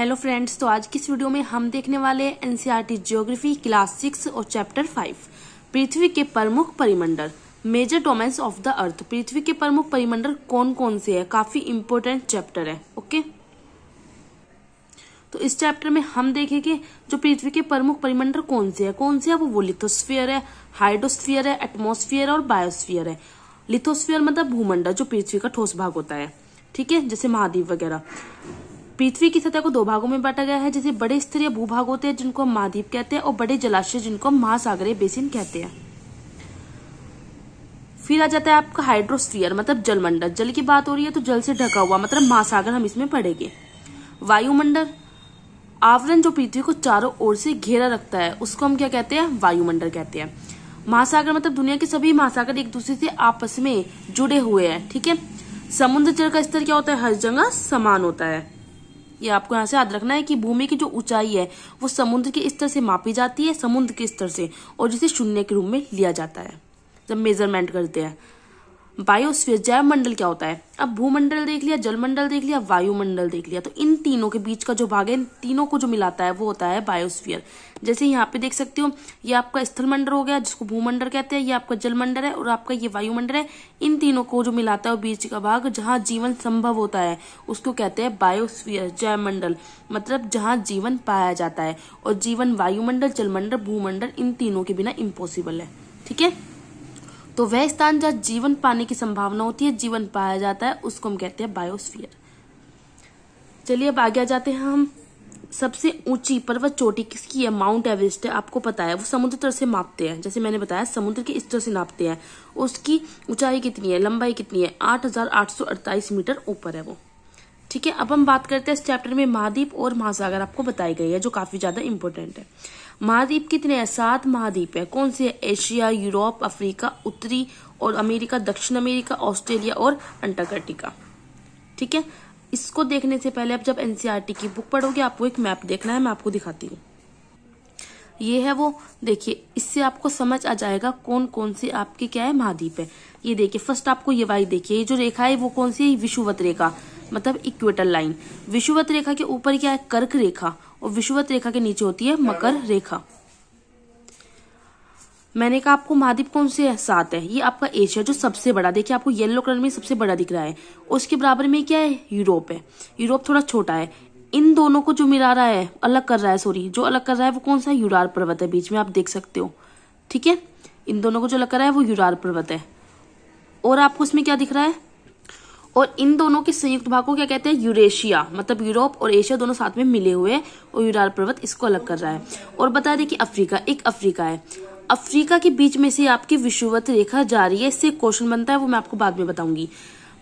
Hello friends, तो आज की इस वीडियो में हम देखने वाले एनसीईआरटी ज्योग्राफी क्लास 6 और चैप्टर 5 पृथ्वी के प्रमुख परिमंडल major domains of the earth. पृथ्वी के प्रमुख परिमंडल कौन कौन से है, काफी इंपोर्टेंट चैप्टर है। ओके, तो इस चैप्टर में हम देखेंगे जो पृथ्वी के प्रमुख परिमंडल कौन से है वो लिथोस्फीयर है, हाइड्रोस्फीयर है, एटमॉस्फेयर और बायोस्फीयर है। लिथोस्फीयर मतलब भूमंडल जो पृथ्वी का ठोस भाग होता है, ठीक है, जैसे महाद्वीप वगैरह। पृथ्वी की सतह को दो भागों में बांटा गया है, जैसे बड़े स्तरीय भूभाग होते हैं जिनको हम महाद्वीप कहते हैं और बड़े जलाशय जिनको हम महासागरीय बेसिन कहते हैं। फिर आ जाता है आपका हाइड्रोस्फीयर मतलब जलमंडल। जल की बात हो रही है तो जल से ढका हुआ मतलब महासागर हम इसमें पढ़ेंगे। वायुमंडल आवरण जो पृथ्वी को चारों ओर से घेरा रखता है उसको हम क्या कहते हैं, वायुमंडल कहते हैं। महासागर मतलब दुनिया के सभी महासागर एक दूसरे से आपस में जुड़े हुए हैं, ठीक है। समुद्र जल का स्तर क्या होता है, हर जगह समान होता है। ये आपको यहाँ से याद रखना है कि भूमि की जो ऊंचाई है वो समुद्र के स्तर से मापी जाती है, समुद्र के स्तर से, और जिसे शून्य के रूप में लिया जाता है जब मेजरमेंट करते हैं। बायोस्फीयर जैव मंडल क्या होता है। अब भूमंडल देख लिया, जलमंडल देख लिया, वायुमंडल देख लिया, तो इन तीनों के बीच का जो भाग है, इन तीनों को जो मिलाता है वो होता है बायोस्फीयर। जैसे यहाँ पे देख सकते हो, ये आपका स्थल मंडल हो गया जिसको भूमंडल कहते हैं, ये आपका जलमंडल है और आपका ये वायुमंडल है। इन तीनों को जो मिलाता है वो बीच का भाग जहाँ जीवन संभव होता है उसको कहते हैं बायोस्फीयर जैव मंडल, मतलब जहाँ जीवन पाया जाता है। और जीवन वायुमंडल, जलमंडल, भूमंडल इन तीनों के बिना इम्पॉसिबल है, ठीक है। तो वह स्थान जहाँ जीवन पाने की संभावना होती है, जीवन पाया जाता है, उसको हम कहते हैं बायोस्फीयर। चलिए अब आगे आ जाते हैं हम। सबसे ऊंची पर्वत चोटी किसकी है, माउंट एवरेस्ट है। आपको पता है वो समुद्र तल से मापते हैं, जैसे मैंने बताया समुद्र के स्तर से नापते हैं। उसकी ऊंचाई कितनी है, लंबाई कितनी है, 8,848 मीटर ऊपर है वो, ठीक है। अब हम बात करते हैं इस चैप्टर में महाद्वीप और महासागर आपको बताई गई है जो काफी ज्यादा इंपॉर्टेंट है। महाद्वीप कितने हैं, 7 महाद्वीप है। कौन से है, एशिया, यूरोप, अफ्रीका, उत्तरी और अमेरिका, दक्षिण अमेरिका, ऑस्ट्रेलिया और अंटार्कटिका, ठीक है। इसको देखने से पहले आप जब एनसीईआरटी की बुक पढ़ोगे आपको एक मैप देखना है, मैं आपको दिखाती हूँ। ये है वो, देखिए इससे आपको समझ आ जाएगा कौन कौन से आपके क्या है महाद्वीप है। ये देखिए फर्स्ट आपको ये वाई देखिए, ये जो रेखा है वो कौन सी है, विषुवत रेखा मतलब इक्वेटर लाइन। विषुवत रेखा के ऊपर क्या है, कर्क रेखा, और विषुवत रेखा के नीचे होती है मकर रेखा। मैंने कहा आपको महाद्वीप कौन से है, 7 है। ये आपका एशिया जो सबसे बड़ा, देखिए आपको येलो कलर में सबसे बड़ा दिख रहा है। उसके बराबर में क्या है, यूरोप है। यूरोप थोड़ा छोटा है। इन दोनों को जो मिला रहा है, अलग कर रहा है, सॉरी जो अलग कर रहा है वो कौन सा, यूराल पर्वत है, बीच में आप देख सकते हो, ठीक है। इन दोनों को जो अलग कर रहा है वो यूराल पर्वत है। और आपको इसमें क्या दिख रहा है, और इन दोनों के संयुक्त भाग को क्या कहते हैं, यूरेशिया, मतलब यूरोप और एशिया दोनों साथ में मिले हुए हैं और यूराल पर्वत इसको अलग कर रहा है। और बता दें कि अफ्रीका, एक अफ्रीका है। अफ्रीका के बीच में से आपकी विषुवत रेखा जा रही है, इससे क्वेश्चन बनता है, वो मैं आपको बाद में बताऊंगी।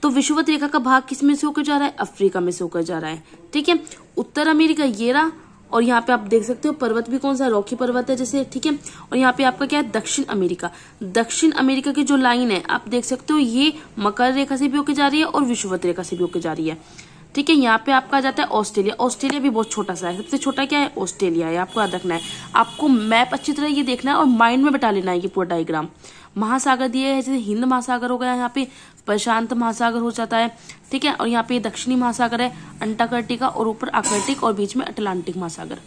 तो विषुवत रेखा का भाग किस में से होकर जा रहा है, अफ्रीका में से होकर जा रहा है, ठीक है। उत्तर अमेरिका ये रहा, और यहाँ पे आप देख सकते हो पर्वत भी कौन सा, रॉकी पर्वत है जैसे, ठीक है। और यहाँ पे आपका क्या है, दक्षिण अमेरिका। दक्षिण अमेरिका की जो लाइन है आप देख सकते हो ये मकर रेखा से भी होकर जा रही है और विषुवत रेखा से भी होकर जा रही है, ठीक है। यहाँ पे आपका आ जाता है ऑस्ट्रेलिया। ऑस्ट्रेलिया भी बहुत छोटा सा है, सबसे छोटा क्या है, ऑस्ट्रेलिया है। आपको याद रखना है, आपको मैप अच्छी तरह ये देखना है और माइंड में बैठा लेना है ये पूरा डायग्राम। महासागर दिए है, जैसे हिंद महासागर हो गया, यहाँ पे प्रशांत महासागर हो जाता है, ठीक है। और यहाँ पे दक्षिणी महासागर है, अंटार्कटिका, और ऊपर आर्कटिक, और बीच में अटलांटिक महासागर।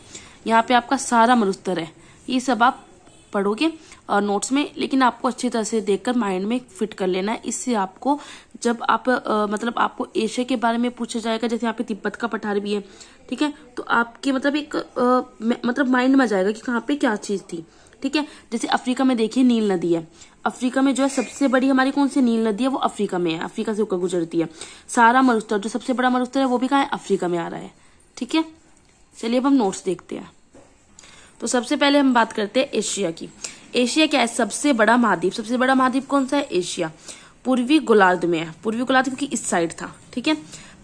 यहाँ पे आपका सारा मरुस्थल है। ये सब आप पढ़ोगे और नोट्स में, लेकिन आपको अच्छी तरह से देखकर माइंड में फिट कर लेना है। इससे आपको जब आप मतलब आपको एशिया के बारे में पूछा जाएगा, जैसे यहाँ पे तिब्बत का पठार भी है, ठीक है, तो आपके मतलब एक मतलब माइंड में आ जाएगा कि कहाँ पे क्या चीज थी, ठीक है। जैसे अफ्रीका में देखिए नील नदी है। अफ्रीका में जो है सबसे बड़ी हमारी कौन सी नील नदी है, वो अफ्रीका में है, अफ्रीका से होकर गुजरती है। सारा मरुस्थल जो सबसे बड़ा मरुस्थल है वो भी कहाँ है, अफ्रीका में आ रहा है, ठीक है। चलिए अब हम नोट्स देखते हैं। तो सबसे पहले हम बात करते हैं एशिया की। एशिया क्या है, सबसे बड़ा महाद्वीप। सबसे बड़ा महाद्वीप कौन सा है, एशिया। पूर्वी गोलार्ध में है, पूर्वी गोलार्ध की इस साइड था, ठीक है।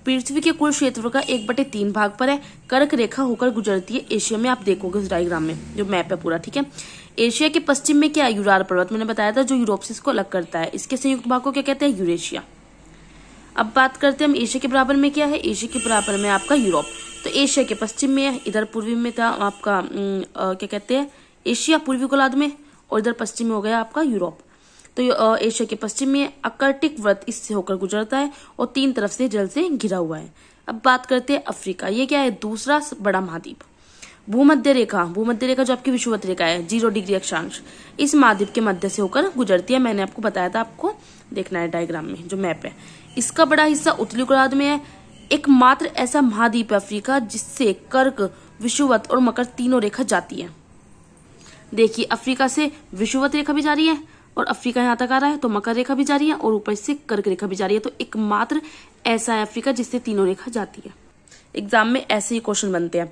पृथ्वी के कुल क्षेत्र का 1/3 भाग पर है, कर्क रेखा होकर गुजरती है एशिया में। आप देखोगे इस डायग्राम में जो मैप है पूरा, ठीक है। एशिया के पश्चिम में क्या है, यूराल पर्वत, मैंने बताया था, जो यूरोप से इसको अलग करता है। इसके संयुक्त भाग को क्या कहते हैं, यूरेशिया। अब बात करते हैं हम एशिया के बराबर में क्या है, एशिया के बराबर में आपका यूरोप। तो एशिया के पश्चिम में है, इधर पूर्वी में था आपका क्या कहते हैं, एशिया पूर्वी गोलार्ध में, और इधर पश्चिम में हो गया आपका यूरोप। तो एशिया के पश्चिम में आर्कटिक व्रत इससे होकर गुजरता है और 3 तरफ से जल से घिरा हुआ है। अब बात करते हैं अफ्रीका। ये क्या है? दूसरा बड़ा महाद्वीप। भूमध्य रेखा, भूमध्य रेखा जो आपकी विषुवत रेखा है 0 डिग्री अक्षांश, इस महाद्वीप के मध्य से होकर गुजरती है। मैंने आपको बताया था, आपको देखना है डायग्राम में जो मैप है। इसका बड़ा हिस्सा उत्तरी गोलार्ध में है। एकमात्र ऐसा महाद्वीप है अफ्रीका जिससे कर्क, विषुवत और मकर तीनों रेखा जाती है। देखिए, अफ्रीका से विषुवत रेखा भी जा रही है और अफ्रीका यहाँ तक आ रहा है, तो मकर रेखा भी जा रही है और ऊपर से कर्क रेखा भी जा रही है। तो एकमात्र ऐसा है अफ्रीका जिससे तीनों रेखा जाती है। एग्जाम में ऐसे ही क्वेश्चन बनते हैं।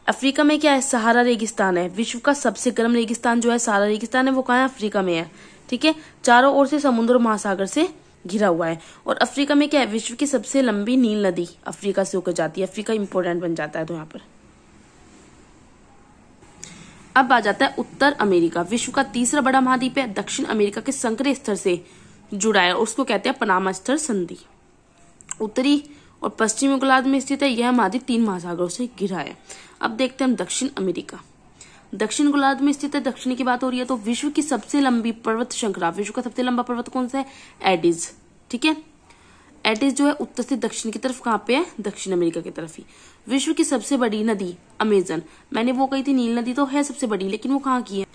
अफ्रीका में क्या है? सहारा रेगिस्तान है। विश्व का सबसे गर्म रेगिस्तान जो है सहारा रेगिस्तान है, वो कहाँ है? अफ्रीका में है। ठीक है, चारों ओर से समुद्र और महासागर से घिरा हुआ है। और अफ्रीका में क्या है? विश्व की सबसे लंबी नील नदी अफ्रीका से होकर जाती है। अफ्रीका इंपोर्टेंट बन जाता है तो यहाँ पर। अब आ जाता है उत्तर अमेरिका। विश्व का तीसरा बड़ा महाद्वीप है। दक्षिण अमेरिका के संकरे स्तर से जुड़ा है और उसको कहते हैं पनामा स्तर संधि। उत्तरी और पश्चिमी गोलार्ध में स्थित है। यह महाद्वीप 3 महासागरों से घिरा है। अब देखते हैं हम दक्षिण अमेरिका। दक्षिण गोलार्ध में स्थित है। दक्षिण की बात हो रही है तो विश्व की सबसे लंबी पर्वत श्रृंखला, विश्व का सबसे लंबा पर्वत कौन सा है? एडिज। ठीक है, एडिज जो है उत्तर से दक्षिण की तरफ कहाँ पे है? दक्षिण अमेरिका की तरफ ही। विश्व की सबसे बड़ी नदी अमेजन, मैंने वो कही थी नील नदी तो है सबसे बड़ी, लेकिन वो कहाँ की है?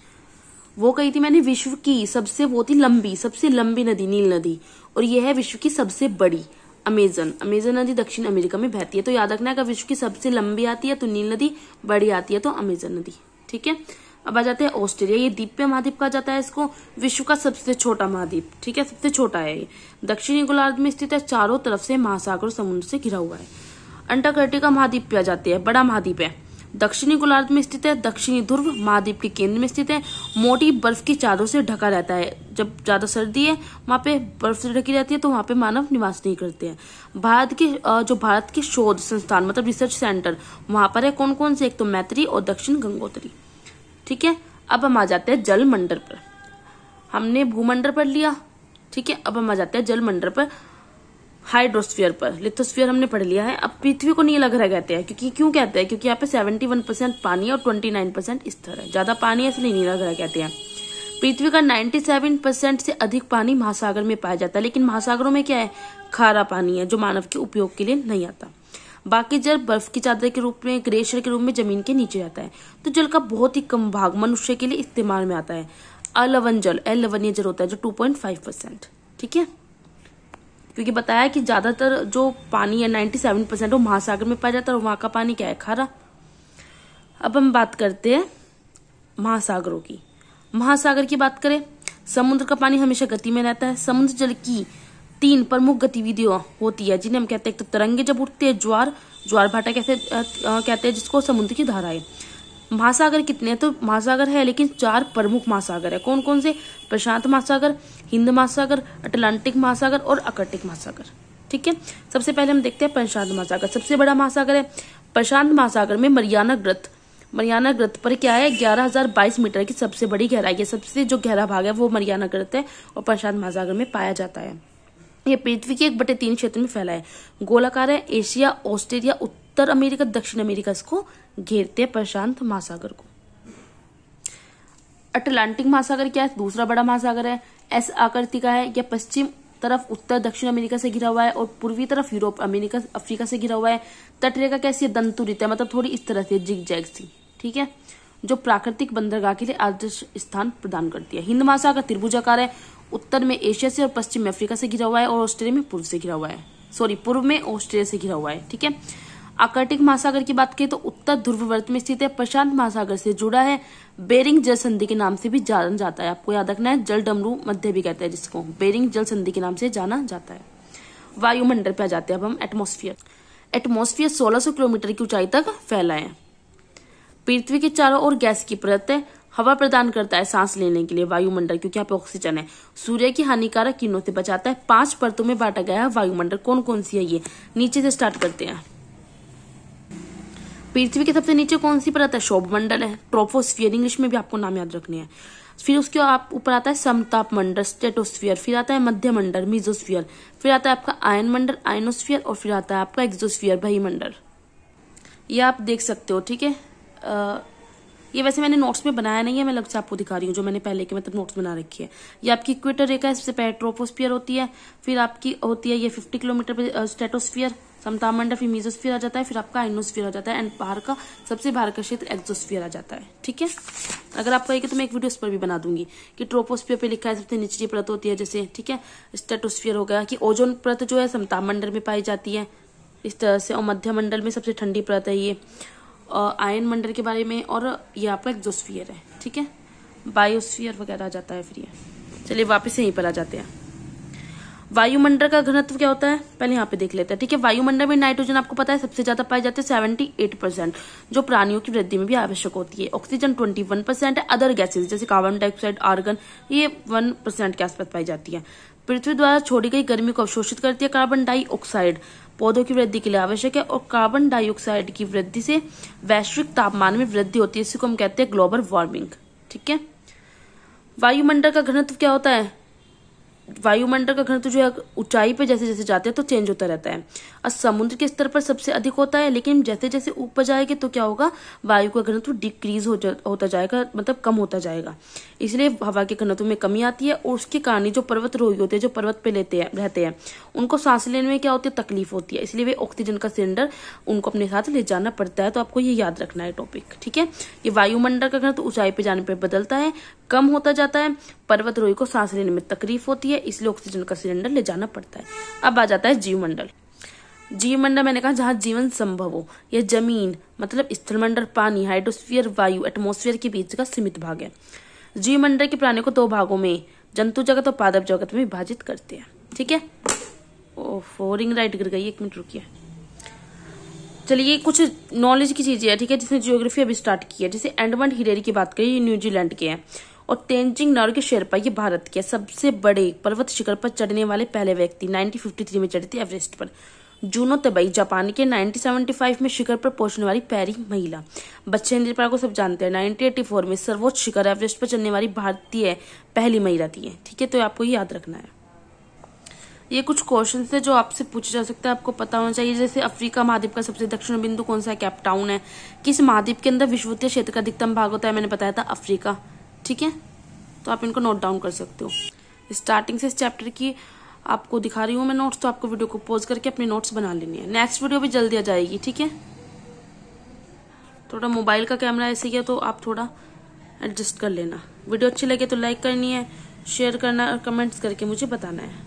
वो कही थी मैंने विश्व की सबसे, वो थी लंबी, सबसे लंबी नदी नील नदी, और ये है विश्व की सबसे बड़ी अमेजन। अमेजन नदी दक्षिण अमेरिका में बहती है। तो याद रखना है, अगर विश्व की सबसे लंबी आती है तो नील नदी, बड़ी आती है तो अमेजन नदी। ठीक है, अब आ जाते हैं ऑस्ट्रेलिया। ये द्वीपीय महाद्वीप कहा जाता है इसको। विश्व का सबसे छोटा महाद्वीप। ठीक है, सबसे छोटा है ये। दक्षिणी गोलार्ध में स्थित है। चारों तरफ से महासागर और समुद्र से घिरा हुआ है। अंटार्कटिका महाद्वीप पे आ जाते हैं, बड़ा महाद्वीप है। दक्षिणी गोलार्ध में स्थित है। दक्षिणी ध्रुव महाद्वीप के केंद्र में स्थित है। मोटी बर्फ की चादरों से ढका रहता है। जब ज्यादा सर्दी है वहां पे बर्फ से ढकी रहती है तो वहां पे मानव निवास नहीं करते हैं। भारत के शोध संस्थान मतलब रिसर्च सेंटर वहां पर है। कौन कौन से? एक तो मैत्री और दक्षिण गंगोत्री। ठीक है, अब हम आ जाते हैं जल मंडल पर। हमने भूमंडल पढ़ लिया। ठीक है, अब हम आ जाते हैं जल मंडल पर, हाइड्रोस्फीयर पर। लिथोस्फीयर हमने पढ़ लिया है। अब पृथ्वी को नीला ग्रह कहते हैं, क्योंकि क्यों कहते हैं? क्योंकि यहाँ पे 71% पानी है और 29% स्थिर है। ज्यादा पानी है इसलिए नीला ग्रह कहते हैं। पृथ्वी का 97% से अधिक पानी महासागर में पाया जाता है, लेकिन महासागरों में क्या है? खारा पानी है जो मानव के उपयोग के लिए नहीं आता। बाकी जल बर्फ की चादर के रूप में, ग्लेशियर के रूप में जमीन के नीचे आता है। तो जल का बहुत ही कम भाग मनुष्य के लिए इस्तेमाल में आता है। अलवण जल, लवणीय जल होता है जो 2.5%। ठीक है, क्योंकि बताया कि ज्यादातर जो पानी है 97% वो महासागर में पाया जाता है और वहां का पानी क्या है? खारा। अब हम बात करते हैं महासागरों की। महासागर की बात करें, समुद्र का पानी हमेशा गति में रहता है। समुद्र जल की 3 प्रमुख गतिविधियां होती है जिन्हें हम कहते हैं, एक तो तरंगे जब उठते हैं, ज्वार भाटा कहते हैं जिसको समुद्र की धाराएं। महासागर कितने हैं? तो महासागर है लेकिन 4 प्रमुख महासागर है। कौन कौन से? प्रशांत महासागर, हिंद महासागर, अटलांटिक महासागर और आर्कटिक महासागर। ठीक है, सबसे पहले हम देखते हैं प्रशांत महासागर। सबसे बड़ा महासागर है प्रशांत महासागर में मरियाना ग्रत पर क्या है? 11,022 मीटर की सबसे बड़ी गहराई है। सबसे जो गहरा भाग है वो मरियाना ग्रत है और प्रशांत महासागर में पाया जाता है। ये पृथ्वी के 1/3 क्षेत्र में फैला है। गोलाकार है। एशिया, ऑस्ट्रेलिया, उत्तर अमेरिका, दक्षिण अमेरिका इसको घेरते हैं प्रशांत महासागर को। अटलांटिक महासागर क्या है? दूसरा बड़ा महासागर है। एस आकृति का है। यह पश्चिम तरफ उत्तर दक्षिण अमेरिका से घिरा हुआ है और पूर्वी तरफ यूरोप, अमेरिका, अफ्रीका से घिरा हुआ है। तटरेखा कैसी है? दंतुरित है, मतलब थोड़ी इस तरह से जिग जैग सी। ठीक है, जो प्राकृतिक बंदरगाह के लिए आदर्श स्थान प्रदान करती है। हिंद महासागर त्रिभुजाकार है। उत्तर में एशिया से और पश्चिम में अफ्रीका से घिरा हुआ है और ऑस्ट्रेलिया में पूर्व से घिरा हुआ है। पूर्व में ऑस्ट्रेलिया से घिरा हुआ है। ठीक है, आर्कटिक महासागर की बात करें तो उत्तर ध्रुववर्त में स्थित है। प्रशांत महासागर से जुड़ा है। बेरिंग जल संधि के नाम से भी जाना जाता है। आपको याद रखना है, जल डमरू मध्य भी कहते हैं जिसको, बेरिंग जल संधि के नाम से जाना जाता है। वायुमंडल पे आ जाते हैं अब हम। एटमॉस्फेयर 1600 किलोमीटर की ऊंचाई तक फैला है। पृथ्वी के चारों ओर गैस की परत है। हवा प्रदान करता है सांस लेने के लिए वायुमंडल, क्योंकि यहाँ पे ऑक्सीजन है। सूर्य की हानिकारक किरणों से बचाता है। 5 परतों में बांटा गया है वायुमंडल। कौन कौन सी है ये? नीचे से स्टार्ट करते हैं। पृथ्वी के सबसे नीचे कौन सी परत है? क्षोभ मंडल है। ट्रोपोस्फियर, इंग्लिश में भी आपको नाम याद रखने हैं। फिर उसके ऊपर आता है समताप मंडल, स्ट्रेटोस्फियर। फिर आता है मध्य मंडल, मीजोस्फियर। फिर आता है आपका आयन मंडल, आयनोस्फियर। और फिर आता है आपका एक्सोस्फियर, वायुमंडल। ये आप देख सकते हो। ठीक है, ये वैसे मैंने नोट्स में बनाया नहीं है, मैं अलग से आपको दिखा रही हूँ जो मैंने पहले के मतलब नोट्स बना रखी है। ये आपकी इक्वेटर रेखा है, सबसे पहले ट्रोपोस्फियर होती है, फिर आपकी होती है ये 50 किलोमीटर पे स्ट्रेटोस्फियर समतापमंडल, फिर मीजोस्फियर आ जाता है, फिर आपका आइनोस्फियर आ जाता है, एंड बाहर का सबसे बाहर का क्षेत्र एक्सोस्फियर आ जाता है। ठीक है, अगर आप कहेंगे तो मैं एक वीडियो इस पर भी बना दूंगी कि ट्रोपोस्फियर पे लिखा है सबसे निचली परत होती है जैसे, ठीक है। स्ट्रेटोस्फियर हो गया कि ओजोन परत जो है समतापमंडल में पाई जाती है इस तरह से, और मध्य मंडल में सबसे ठंडी परत है ये आयन मंडल के बारे में, और ये आपका एक्सोस्फियर है। ठीक है, बायोस्फियर वगैरह आ जाता है फिर ये। चलिए वापस यहीं पर आ जाते हैं। वायुमंडल का घनत्व क्या होता है पहले यहाँ पे देख लेते हैं। ठीक है, वायुमंडल में नाइट्रोजन आपको पता है सबसे ज्यादा पाए जाते हैं 78%, जो प्राणियों की वृद्धि में भी आवश्यक होती है। ऑक्सीजन 21% है। अदर गैसेज जैसे कार्बन डाइऑक्साइड, आर्गन, ये 1% के आसपास पाई जाती है। पृथ्वी द्वारा छोड़ी गई गर्मी को अवशोषित करती है। कार्बन डाइऑक्साइड पौधों की वृद्धि के लिए आवश्यक है, और कार्बन डाइऑक्साइड की वृद्धि से वैश्विक तापमान में वृद्धि होती है, इसी को हम कहते हैं ग्लोबल वार्मिंग। ठीक है, वायुमंडल का घनत्व क्या होता है? वायुमंडल का घनत्व जो है ऊंचाई पे जैसे जैसे जाते हैं तो चेंज होता रहता है। और समुद्र के स्तर पर सबसे अधिक होता है, लेकिन जैसे जैसे ऊपर जाएंगे तो क्या होगा, वायु का घनत्व डिक्रीज होता जाएगा, मतलब कम होता जाएगा। इसलिए हवा के घनत्व में कमी आती है, और उसके कारण जो पर्वतरोही होते हैं, जो पर्वत पे रहते हैं, उनको सांस लेने में क्या होती है, तकलीफ होती है। इसलिए वे ऑक्सीजन का सिलेंडर उनको अपने साथ ले जाना पड़ता है। तो आपको ये याद रखना है टॉपिक। ठीक है, ये वायुमंडल का घनत्व ऊंचाई पे जाने पर बदलता है, कम होता जाता है। पर्वतरोही को सांस लेने में तकलीफ होती है, इसलिए ऑक्सीजन का सिलेंडर ले जाना पड़ता है। अब आ जाता है जीवमंडल। जीवमंडल मैंने कहा जहां जीवन संभव हो। यह जमीन मतलब स्थलमंडल, पानी, हाइड्रोस्फीयर, वायु, एटमॉस्फेयर के बीच का सीमित भाग है। जीवमंडल के प्राणियों को दो भागों में, जंतु जगत और पादप जगत में विभाजित करते हैं। ठीक है, ओह रिंग लाइट गिर गई, 1 मिनट रुकिए। चलिए कुछ नॉलेज की चीजें है। ठीक है, जिसने जियोग्राफी अभी स्टार्ट की है, जैसे एडमंड हिलेरी की बात करें, ये न्यूजीलैंड के हैं, और तेंजिंग नोर्गे शेरपा ये भारत के सबसे बड़े पर्वत शिखर पर चढ़ने वाले पहले व्यक्ति 1953 में चढ़ी थी एवरेस्ट पर। जूनो तबई जापान के 1975 में शिखर पर पहुंचने वाली पहली महिला। बच्चेंद्र पाल को सब जानते हैं, 1984 में सर्वोच्च शिखर एवरेस्ट पर चढ़ने वाली भारतीय पहली महिला थी। ठीक है, तो आपको ये याद रखना है। ये कुछ क्वेश्चन है जो आपसे पूछे जा सकते हैं, आपको पता होना चाहिए। जैसे अफ्रीका महाद्वीप का सबसे दक्षिण बिंदु कौन सा है? केप टाउन है। किस महाद्वीप के अंदर विषुवतीय क्षेत्र का अधिकतम भाग होता है? मैंने बताया था अफ्रीका। ठीक है, तो आप इनको नोट डाउन कर सकते हो। स्टार्टिंग से इस चैप्टर की आपको दिखा रही हूँ मैं नोट्स, तो आपको वीडियो को पॉज करके अपने नोट्स बना लेनी है। नेक्स्ट वीडियो भी जल्दी आ जाएगी। ठीक है, थोड़ा मोबाइल का कैमरा ऐसे ही है तो आप थोड़ा एडजस्ट कर लेना। वीडियो अच्छी लगे तो लाइक करनी है, शेयर करना और कमेंट्स करके मुझे बताना है।